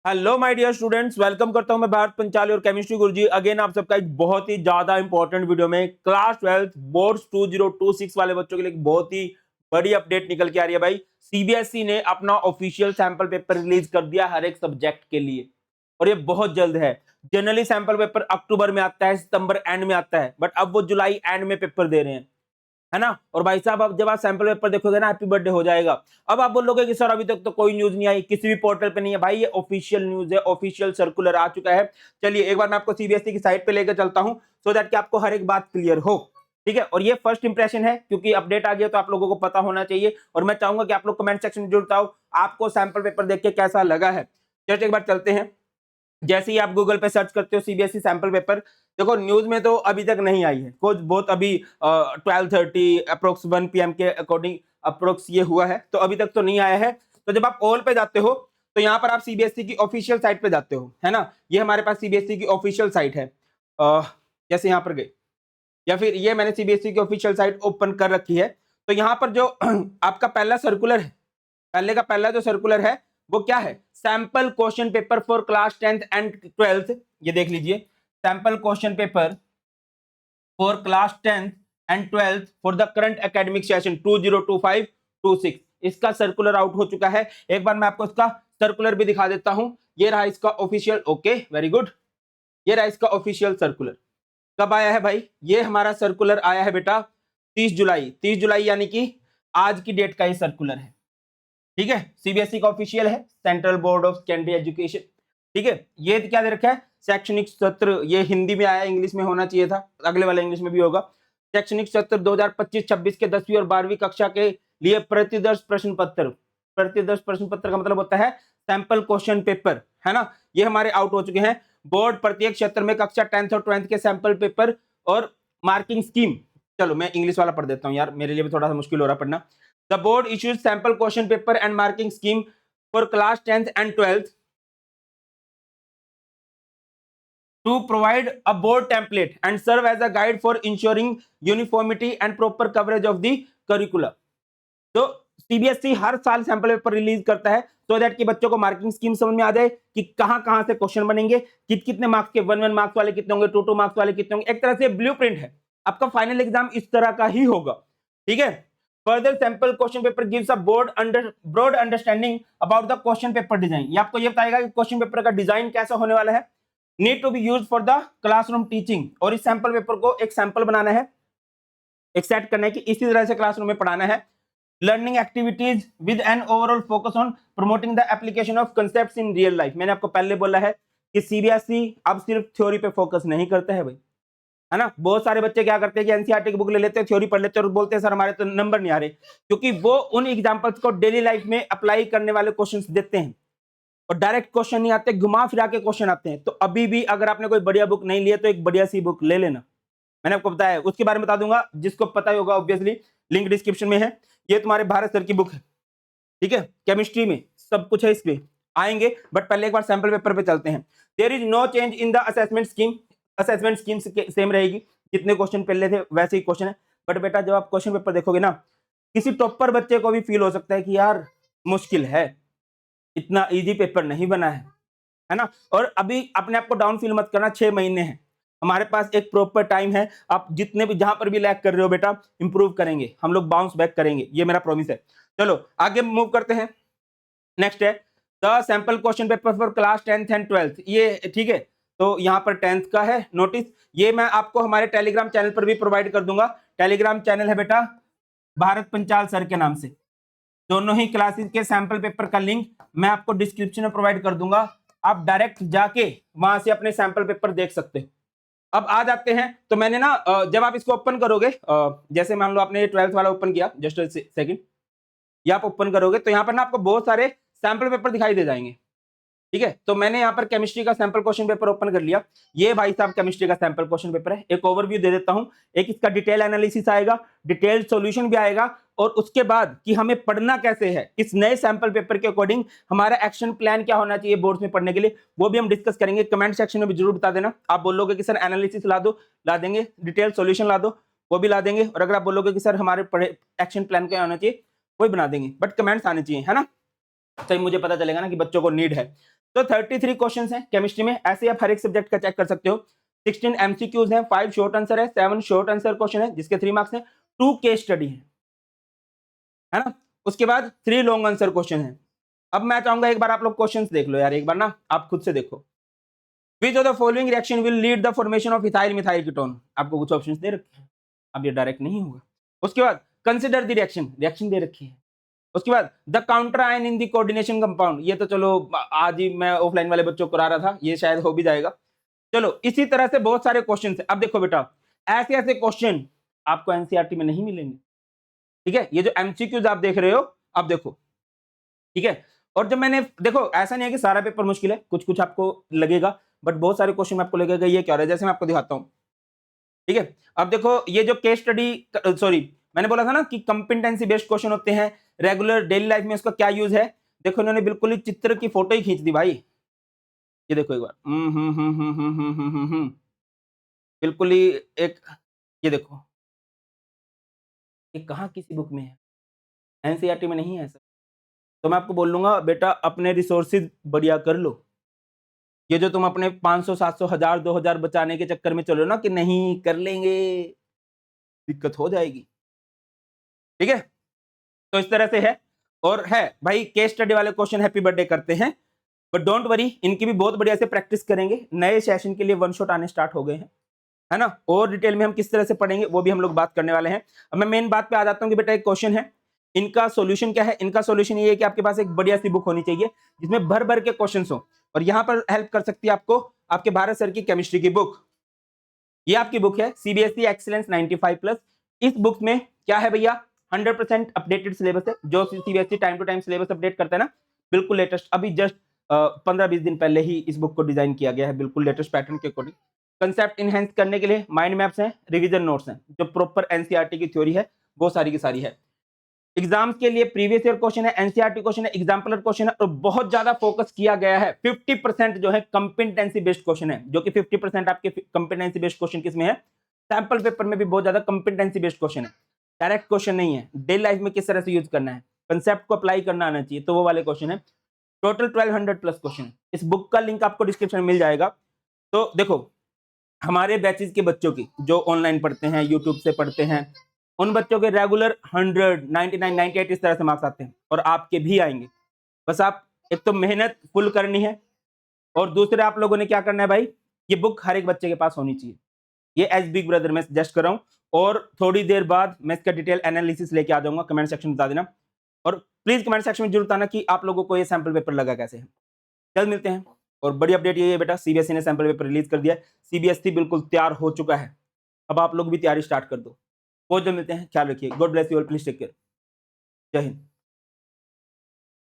Hello my dear students, welcome करता हूं मैं भारत पंचाली और केमिस्ट्री गुरुजी अगेन आप सबका एक बहुत ही ज्यादा इंपॉर्टेंट वीडियो में क्लास 12 बोर्ड्स 2026 वाले बच्चों के लिए एक बहुत ही बड़ी अपडेट निकल के आ रही है भाई। सीबीएसई ने अपना ऑफिशियल सैंपल पेपर रिलीज कर दिया हर एक सब्जेक्ट के लिए और ये बहुत जल्द है। जनरली सैंपल पेपर अक्टूबर में आता है, सितंबर एंड में आता है, बट अब वो जुलाई एंड में पेपर दे रहे हैं, है ना। और भाई साहब अब जब आप सैंपल पेपर देखोगे ना, हैप्पी बर्थडे हो जाएगा। अब आप बोलोगे कि सर अभी तक तो कोई न्यूज नहीं आई, किसी भी पोर्टल पे नहीं है। भाई ये ऑफिशियल न्यूज है, ऑफिशियल सर्कुलर आ चुका है। चलिए एक बार मैं आपको सीबीएसई की साइट पे लेकर चलता हूं सो दैट कि आपको हर एक बात क्लियर हो, ठीक है। और ये फर्स्ट इंप्रेशन है क्योंकि अपडेट आ गया तो आप लोगों को पता होना चाहिए। और मैं चाहूंगा कि आप लोग कमेंट सेक्शन में जुड़ता हो, आपको सैंपल पेपर देख के कैसा लगा है। जस्ट एक बार चलते हैं। जैसे ही आप गूगल पे सर्च करते हो सीबीएसई सैंपल पेपर, देखो न्यूज में तो अभी तक नहीं आई है कुछ, बहुत अभी 12:30 अप्रोक्स 1 PM के अकॉर्डिंग अप्रोक्स ये हुआ है, तो अभी तक तो नहीं आया है। तो जब आप ऑल पे जाते हो तो यहाँ पर आप सीबीएसई की ऑफिशियल साइट पे जाते हो, है ना। ये हमारे पास सीबीएसई की ऑफिशियल साइट है। जैसे यहाँ पर गए या फिर ये मैंने सीबीएसई की ऑफिशियल साइट ओपन कर रखी है। तो यहाँ पर जो आपका पहला सर्कुलर है, पहले का पहला जो सर्कुलर है वो क्या है, sample question paper for class 10th and 12th। ये देख लीजिए, sample question paper for class 10th and 12th for the current academic session 2025-26 इसका सर्कुलर आउट हो चुका है। एक बार मैं आपको इसका सर्कुलर भी दिखा देता हूं। ये रहा इसका ऑफिशियल, ओके वेरी गुड। ये रहा इसका ऑफिशियल सर्कुलर। कब आया है भाई, ये हमारा सर्कुलर आया है बेटा 30 जुलाई। 30 जुलाई यानी कि आज की डेट का ये सर्कुलर है, ठीक है। सीबीएसई का ऑफिशियल है, central board of secondary education, ठीक है। ये क्या दे रखा है, शैक्षणिक सत्र, ये हिंदी में आया, इंग्लिश में होना चाहिए था, अगले वाला इंग्लिश में भी होगा। शैक्षणिक सत्र 2025-26 के 10वीं और 12वीं कक्षा के लिए प्रतिदर्श प्रश्न पत्र। प्रतिदर्श प्रश्न पत्र का मतलब होता है सैंपल क्वेश्चन पेपर, है ना। ये हमारे आउट हो चुके हैं। बोर्ड प्रत्येक क्षेत्र में कक्षा 10th और 12th के सैंपल पेपर और मार्किंग स्कीम। चलो मैं इंग्लिश वाला पढ़ देता हूँ यार, मेरे लिए भी थोड़ा सा मुश्किल हो रहा पढ़ना। The board issues sample question paper and marking scheme for class 10th and 12th to provide a board template and serve as a guide for ensuring uniformity and proper coverage of the curricula. तो CBSE हर साल sample paper release करता है so that कि बच्चों को marking scheme समझ में आ जाए कि कहां कहां से क्वेश्चन बनेंगे, कितने मार्क्स के, 1 मार्क्स वाले कितने होंगे, 2 मार्क्स वाले कितने होंगे। एक तरह से ब्लूप्रिंट है, आपका फाइनल एग्जाम इस तरह का ही होगा, ठीक है। Further sample question paper gives a broad understanding about the question paper design. ये आपको ये बताएगा कि क्वेश्चन पेपर का डिजाइन कैसा होने वाला है। Need to be used for the classroom teaching, और इस सैंपल पेपर को एक सैंपल बनाना है, एक सेट करना है कि इसी तरह से क्लासरूम में पढ़ाना है। Learning activities with an overall focus on promoting the application of concepts in real life. मैंने आपको पहले बोला है कि सीबीएसई अब सिर्फ थ्योरी पे फोकस नहीं करता है भाई, है ना। बहुत सारे बच्चे क्या करते हैं कि एनसीईआरटी की बुक ले लेते हैं, थ्योरी पढ़ लेते हैं और बोलते हैं सर हमारे तो नंबर नहीं आ रहे, क्योंकि वो उन एग्जांपल्स को डेली लाइफ में अप्लाई करने वाले क्वेश्चंस देते हैं और डायरेक्ट क्वेश्चन नहीं आते, घुमा फिरा के क्वेश्चन आते हैं। तो अभी भी अगर आपने कोई बढ़िया बुक नहीं लिया तो एक बढ़िया सी बुक ले लेना, मैंने आपको बताया, उसके बारे में बता दूंगा, जिसको पता ही होगा ऑब्वियसली, लिंक डिस्क्रिप्शन में है। ये तुम्हारे भारत सर की बुक है, ठीक है, केमिस्ट्री में सब कुछ है, इसमें आएंगे। बट पहले एक बार सैंपल पेपर पे चलते हैं। There is no change in the assessment scheme. Assessment scheme same रहेगी, जितने क्वेश्चन पहले थे वैसे ही क्वेश्चन है। बट बेटा जब आप क्वेश्चन पेपर देखोगे ना, किसी टॉपर बच्चे को भी फील हो सकता है कि यार मुश्किल है, इतना इजी पेपर नहीं बना है ना। और अभी अपने आप को डाउन फील मत करना, 6 महीने हैं हमारे पास, एक प्रॉपर टाइम है। आप जितने भी जहां पर भी लैग कर रहे हो बेटा, इंप्रूव करेंगे हम लोग, बाउंस बैक करेंगे, ये मेरा प्रॉमिस है। चलो आगे मूव करते हैं। नेक्स्ट है the sample question paper for class 10th and 12th। ये ठीक है, तो यहाँ पर 10th का है नोटिस। ये मैं आपको हमारे टेलीग्राम चैनल पर भी प्रोवाइड कर दूंगा। टेलीग्राम चैनल है बेटा भारत पंचाल सर के नाम से। दोनों ही क्लासेस के सैंपल पेपर का लिंक मैं आपको डिस्क्रिप्शन में प्रोवाइड कर दूंगा, आप डायरेक्ट जाके वहां से अपने सैंपल पेपर देख सकते हो। अब आ जाते हैं, तो मैंने ना जब आप इसको ओपन करोगे, जैसे मान लो आपने 12th वाला ओपन किया, जस्ट सेकंड, ये आप ओपन करोगे तो यहाँ पर ना आपको बहुत सारे सैंपल पेपर दिखाई दे जाएंगे, ठीक है। तो मैंने यहाँ पर केमिस्ट्री का सैंपल क्वेश्चन पेपर ओपन कर लिया। ये भाई साहब केमिस्ट्री का सैंपल क्वेश्चन पेपर है। एक ओवरव्यू दे देता हूं, एक इसका डिटेल एनालिसिस आएगा, डिटेल सॉल्यूशन भी आएगा, और उसके बाद कि हमें पढ़ना कैसे है इस नए सैंपल पेपर के अकॉर्डिंग, हमारा एक्शन प्लान क्या होना चाहिए बोर्ड्स में पढ़ने के लिए, वो भी हम डिस्कस करेंगे। कमेंट सेक्शन में भी जरूर बता देना। आप बोलोगे कि सर एनालिसिस ला दो, ला देंगे, डिटेल सॉल्यूशन ला दो, वो भी ला देंगे। और अगर आप बोलोगे कि सर हमारे पढ़े एक्शन प्लान क्या होना चाहिए, वो भी बना देंगे, बट कमेंट्स आने चाहिए, है ना, तभी मुझे पता चलेगा ना कि बच्चों को नीड है। तो 33 क्वेश्चंस हैं केमिस्ट्री में, ऐसे आप हर एक सब्जेक्ट का चेक कर सकते हो। 16 एमसीक्यूज हैं, 5 शॉर्ट आंसर है, 7 शॉर्ट आंसर क्वेश्चन है जिसके 3 मार्क्स हैं, 2 केस स्टडी है ना। उसके बाद 3 लॉन्ग आंसर क्वेश्चन है। अब मैं चाहूंगा एक बार आप लोग क्वेश्चंस देख लो यार, एक बार ना आप खुद से देखो। Which of the following reaction will lead the formation of ethyl methyl ketone, आपको कुछ ऑप्शंस दे रखे हैं, अब ये डायरेक्ट नहीं होगा। उसके बाद कंसिडर द रिएक्शन, रिएक्शन दे रखी है। उसके बाद the counter ion in the coordination compound, ये तो चलो आज ही मैं ऑफलाइन वाले बच्चों को करा रहा था, ये शायद हो भी जाएगा। चलो इसी तरह से बहुत सारे क्वेश्चन है। अब देखो बेटा, ऐसे ऐसे क्वेश्चन आपको एनसीईआरटी में नहीं मिलेंगे, ठीक है। ये जो एमसीक्यूज आप देख रहे हो, अब देखो, ठीक है। और जब मैंने देखो, ऐसा नहीं है कि सारा पेपर मुश्किल है, कुछ कुछ आपको लगेगा, बट बहुत सारे क्वेश्चन आपको लगेगा ये क्या हो रहा है, जैसे मैं आपको दिखाता हूं, ठीक है। अब देखो ये जो केस स्टडी, सॉरी मैंने बोला था ना कि कंपिटेंसी बेस्ड क्वेश्चन होते हैं रेगुलर डेली लाइफ में, उसका क्या यूज है। देखो इन्होंने बिल्कुल ही चित्र की फोटो ही खींच दी भाई, ये देखो एक बार, बिल्कुल ही एक, ये देखो, ये कहाँ किसी बुक में है, एनसीईआरटी में नहीं है सर। तो मैं आपको बोल लूंगा बेटा अपने रिसोर्सेज बढ़िया कर लो। ये जो तुम अपने 500 700 1000 2000 बचाने के चक्कर में चलो ना कि नहीं कर लेंगे, दिक्कत हो जाएगी, ठीक है। तो इस तरह से है। और है भाई केस स्टडी वाले क्वेश्चन हैप्पी बर्थडे करते हैं, बट डोंट वरी, इनकी भी बहुत बढ़िया से प्रैक्टिस करेंगे। नए सेशन के लिए वन शॉट आने स्टार्ट हो गए हैं, है ना। और डिटेल में हम किस तरह से पढ़ेंगे वो भी हम लोग बात करने वाले हैं। अब मैं मेन बात पे आ जाता हूँ कि बेटा एक क्वेश्चन है, इनका सॉल्यूशन क्या है। इनका सॉल्यूशन ये है कि आपके पास एक बढ़िया सी बुक होनी चाहिए जिसमें भर भर के क्वेश्चंस हो, और यहाँ पर हेल्प कर सकती है आपको आपके भारत सर की केमिस्ट्री की बुक। ये आपकी बुक है सीबीएसई एक्सीलेंस 95+। इस बुक में क्या है भैया, 100% अपडेटेड सिलेबस है, जो CBSE time to time syllabus update करता है ना, बिल्कुल लेटेस्ट। अभी जस्ट 15-20 दिन पहले ही इस बुक को डिजाइन किया गया है, बिल्कुल लेटेस्ट पैटर्न के अकॉर्डिंग। कंसेप्ट इनहेंस करने के लिए माइंड मैप्स हैं, रिवीजन नोट्स हैं, जो प्रॉपर एनसीईआरटी की थ्योरी है वो सारी की सारी है। एग्जाम्स के लिए प्रीवियस ईयर क्वेश्चन है, एनसीईआरटी क्वेश्चन है, एग्जाम्पलर क्वेश्चन है, और बहुत ज्यादा फोकस किया गया है 50% जो है कंपिटेंसी बेस्ड क्वेश्चन है, जो कि 50% आपके कंपिटेंसी बेस्ड क्वेश्चन किसमें है, सैंपल पेपर में भी बहुत ज्यादा कंपिटेंसी बेस्ड क्वेश्चन है, डायरेक्ट क्वेश्चन नहीं है। डेली लाइफ में किस तरह से यूज करना है, कंसेप्ट को अप्लाई करना आना चाहिए, तो वो वाले क्वेश्चन है। टोटल 1200+ क्वेश्चन है। इस बुक का लिंक आपको डिस्क्रिप्शन में मिल जाएगा। तो देखो हमारे बैचेस के बच्चों की जो ऑनलाइन पढ़ते हैं, यूट्यूब से पढ़ते हैं, उन बच्चों के रेगुलर 100 99 98 इस तरह से मार्क्स आते हैं, और आपके भी आएंगे। बस आप एक तो मेहनत फुल करनी है, और दूसरे आप लोगों ने क्या करना है भाई, ये बुक हर एक बच्चे के पास होनी चाहिए। ये एज बिग ब्रदर मैं सजेस्ट कर रहा हूं, और थोड़ी देर बाद मैं इसका डिटेल एनालिसिस लेके आ जाऊंगा, कमेंट सेक्शन में बता देना, और प्लीज कमेंट सेक्शन में जरूर बताना कि आप लोगों को ये सैंपल पेपर लगा कैसे है। चल मिलते हैं। और बड़ी अपडेट ये है बेटा, सीबीएसई ने सैंपल पेपर रिलीज कर दिया है, सीबीएसई बिल्कुल तैयार हो चुका है, अब आप लोग भी तैयारी स्टार्ट कर दो। बहुत जल्द मिलते हैं, ख्याल रखिए, God bless you all, please take care, जय हिंद।